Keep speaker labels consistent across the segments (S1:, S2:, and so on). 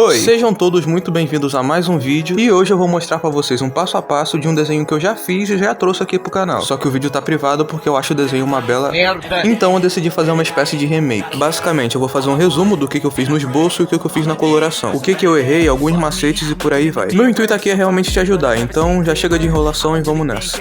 S1: Oi! Sejam todos muito bem-vindos a mais um vídeo e hoje eu vou mostrar pra vocês um passo a passo de um desenho que eu já fiz e já trouxe aqui pro canal. Só que o vídeo tá privado porque eu acho o desenho uma bela merda. Então eu decidi fazer uma espécie de remake. Basicamente eu vou fazer um resumo do que eu fiz no esboço e o que eu fiz na coloração. O que eu errei, alguns macetes e por aí vai. Meu intuito aqui é realmente te ajudar, então já chega de enrolação e vamos nessa.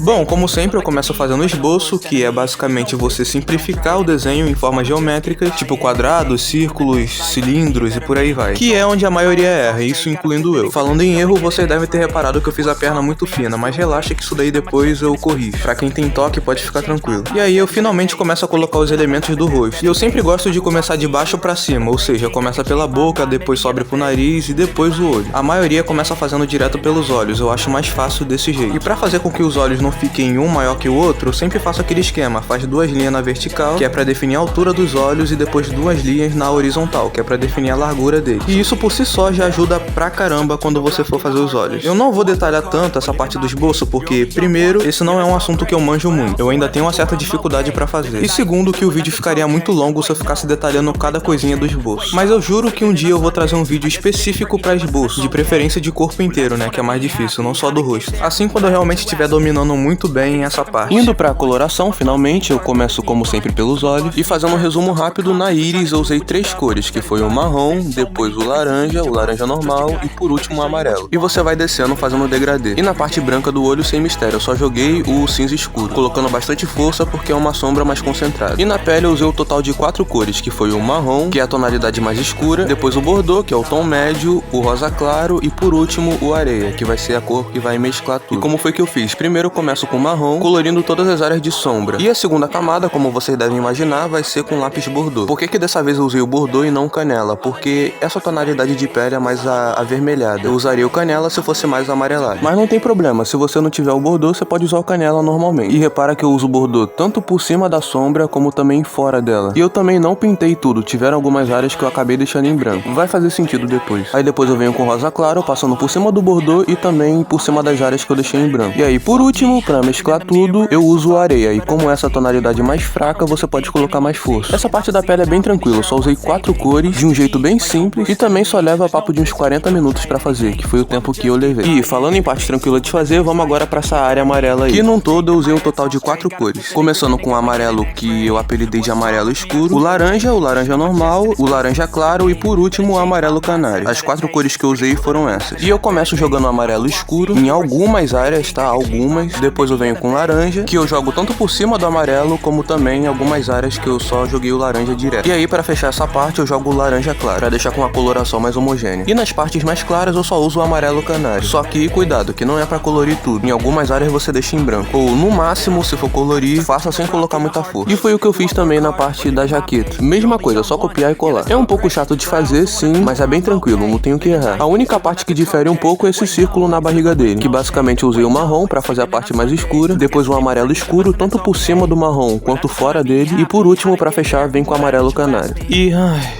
S1: Bom, como sempre eu começo fazendo o esboço, que é basicamente você simplificar o desenho em formas geométricas, tipo quadrados, círculos, cilindros e por aí vai. Que é onde a maioria erra, isso incluindo eu. Falando em erro, vocês devem ter reparado que eu fiz a perna muito fina, mas relaxa que isso daí depois eu corrijo. Pra quem tem toque pode ficar tranquilo. E aí eu finalmente começo a colocar os elementos do rosto. E eu sempre gosto de começar de baixo pra cima, ou seja, começa pela boca, depois sobe pro nariz e depois o olho. A maioria começa fazendo direto pelos olhos, eu acho mais fácil desse jeito. E pra fazer com que os olhos não fiquem um maior que o outro, eu sempre faço aquele esquema, faz duas linhas na vertical, que é pra definir a altura dos olhos, e depois duas linhas na horizontal, que é pra definir a largura dele. E isso por si só já ajuda pra caramba quando você for fazer os olhos. Eu não vou detalhar tanto essa parte do esboço, porque primeiro, esse não é um assunto que eu manjo muito, eu ainda tenho uma certa dificuldade pra fazer. E segundo, que o vídeo ficaria muito longo se eu ficasse detalhando cada coisinha do esboço. Mas eu juro que um dia eu vou trazer um vídeo específico pra esboço, de preferência de corpo inteiro, né, que é mais difícil, não só do rosto. Assim, quando eu realmente estiver dominando muito bem essa parte. Indo pra coloração, finalmente, eu começo como sempre pelos olhos, e fazendo um resumo rápido, na íris eu usei três cores, que foi o marrom, depois o laranja normal e por último o amarelo. E você vai descendo fazendo o degradê. E na parte branca do olho, sem mistério, eu só joguei o cinza escuro, colocando bastante força porque é uma sombra mais concentrada. E na pele eu usei o total de 4 cores, que foi o marrom, que é a tonalidade mais escura, depois o bordeaux, que é o tom médio, o rosa claro e por último o areia, que vai ser a cor que vai mesclar tudo. E como foi que eu fiz? Primeiro eu começo com o marrom, colorindo todas as áreas de sombra. E a segunda camada, como vocês devem imaginar, vai ser com lápis bordeaux. Por que dessa vez eu usei o bordeaux e não o canela? Porque essa tonalidade de pele é mais avermelhada. Eu usaria o canela se fosse mais amarelado. Mas não tem problema, se você não tiver o bordeaux, você pode usar o canela normalmente. E repara que eu uso o bordeaux tanto por cima da sombra, como também fora dela. E eu também não pintei tudo, tiveram algumas áreas que eu acabei deixando em branco. Vai fazer sentido depois. Aí depois eu venho com rosa claro, passando por cima do bordeaux e também por cima das áreas que eu deixei em branco. E aí por último, pra mesclar tudo, eu uso areia. E como essa tonalidade mais fraca, você pode colocar mais força. Essa parte da pele é bem tranquila, eu só usei 4 cores, de um jeito bem simples, e também só leva papo de uns 40 minutos pra fazer, que foi o tempo que eu levei. E falando em parte tranquila de fazer, vamos agora pra essa área amarela aí. Que num todo eu usei um total de 4 cores. Começando com o amarelo, que eu apelidei de amarelo escuro, o laranja normal, o laranja claro e por último o amarelo canário. As 4 cores que eu usei foram essas. E eu começo jogando o amarelo escuro em algumas áreas, tá? Algumas. Depois eu venho com laranja, que eu jogo tanto por cima do amarelo, como também em algumas áreas que eu só joguei o laranja direto. E aí pra fechar essa parte eu jogo o laranja claro, pra deixar com a coloração mais homogênea. E nas partes mais claras eu só uso o amarelo canário. Só que cuidado, que não é pra colorir tudo. Em algumas áreas você deixa em branco. Ou no máximo, se for colorir, faça sem colocar muita força. E foi o que eu fiz também na parte da jaqueta. Mesma coisa, só copiar e colar. É um pouco chato de fazer, sim, mas é bem tranquilo, não tenho o que errar. A única parte que difere um pouco é esse círculo na barriga dele, que basicamente eu usei o marrom pra fazer a parte mais escura, depois o amarelo escuro, tanto por cima do marrom quanto fora dele, e por último, pra fechar, vem com o amarelo canário. E,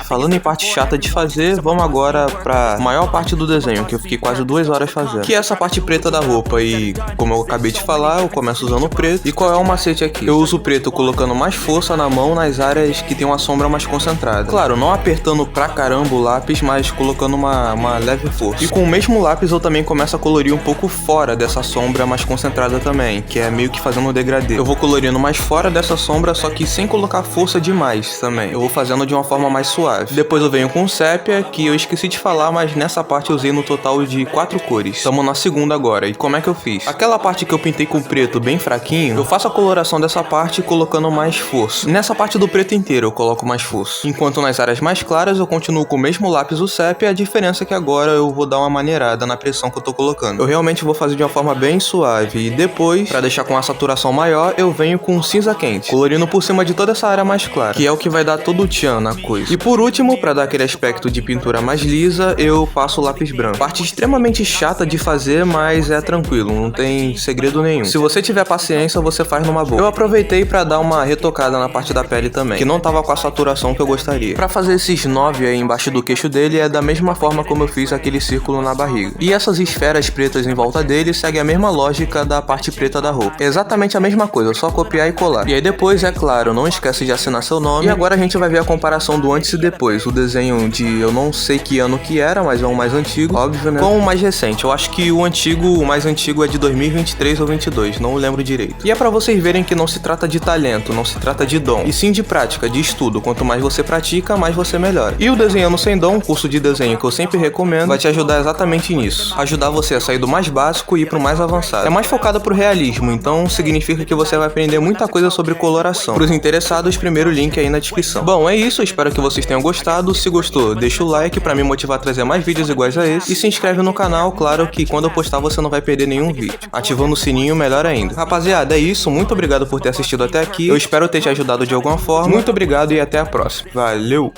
S1: falando em parte chata de fazer, vamos agora pra maior parte do desenho, que eu fiquei quase 2 horas fazendo, que é essa parte preta da roupa. E como eu acabei de falar, eu começo usando o preto. E qual é o macete aqui? Eu uso o preto colocando mais força na mão nas áreas que tem uma sombra mais concentrada. Claro, não apertando pra caramba o lápis, mas colocando uma leve força. E com o mesmo lápis eu também começo a colorir um pouco fora dessa sombra mais concentrada também, que é meio que fazendo um degradê. Eu vou colorindo mais fora dessa sombra, só que sem colocar força demais também. Eu vou fazendo de uma forma mais suave. Depois eu venho com o sépia, que eu esqueci de falar, mas nessa parte eu usei no total de 4 cores. Estamos na segunda agora. E como é que eu fiz? Aquela parte que eu pintei com preto bem fraquinho, eu faço a coloração dessa parte colocando mais força. Nessa parte do preto inteiro eu coloco mais força. Enquanto nas áreas mais claras eu continuo com o mesmo lápis o sépia, a diferença é que agora eu vou dar uma maneirada na pressão que eu tô colocando. Eu realmente vou fazer de uma forma bem suave. E depois, pra deixar com a saturação maior, eu venho com cinza quente, colorindo por cima de toda essa área mais clara, que é o que vai dar todo o tchan na coisa. E por último, pra dar aquele aspecto de pintura mais lisa, eu passo o lápis branco. Parte extremamente chata de fazer, mas é tranquilo, não tem segredo nenhum. Se você tiver paciência, você faz numa boa. Eu aproveitei pra dar uma retocada na parte da pele também, que não tava com a saturação que eu gostaria. Pra fazer esses 9 aí embaixo do queixo dele é da mesma forma como eu fiz aquele círculo na barriga. E essas esferas pretas em volta dele seguem a mesma lógica da parte preta da roupa. Exatamente a mesma coisa, só copiar e colar. E aí depois, é claro, não esquece de assinar seu nome. E agora a gente vai ver a comparação do antes esse depois, o desenho de eu não sei que ano que era, mas é o mais antigo, óbvio, né? Com o mais recente, eu acho que o mais antigo é de 2023 ou 22, não lembro direito. E é pra vocês verem que não se trata de talento, não se trata de dom, e sim de prática, de estudo. Quanto mais você pratica, mais você melhora. E o Desenhando Sem Dom, um curso de desenho que eu sempre recomendo, vai te ajudar exatamente nisso. Ajudar você a sair do mais básico e ir pro mais avançado. É mais focado pro realismo, então significa que você vai aprender muita coisa sobre coloração. Pros interessados, primeiro link aí na descrição. Bom, é isso, eu espero que vocês tenham gostado. Se gostou, deixa o like pra me motivar a trazer mais vídeos iguais a esse. E se inscreve no canal, claro que quando eu postar você não vai perder nenhum vídeo. Ativando o sininho, melhor ainda. Rapaziada, é isso, muito obrigado por ter assistido até aqui. Eu espero ter te ajudado de alguma forma. Muito obrigado e até a próxima. Valeu!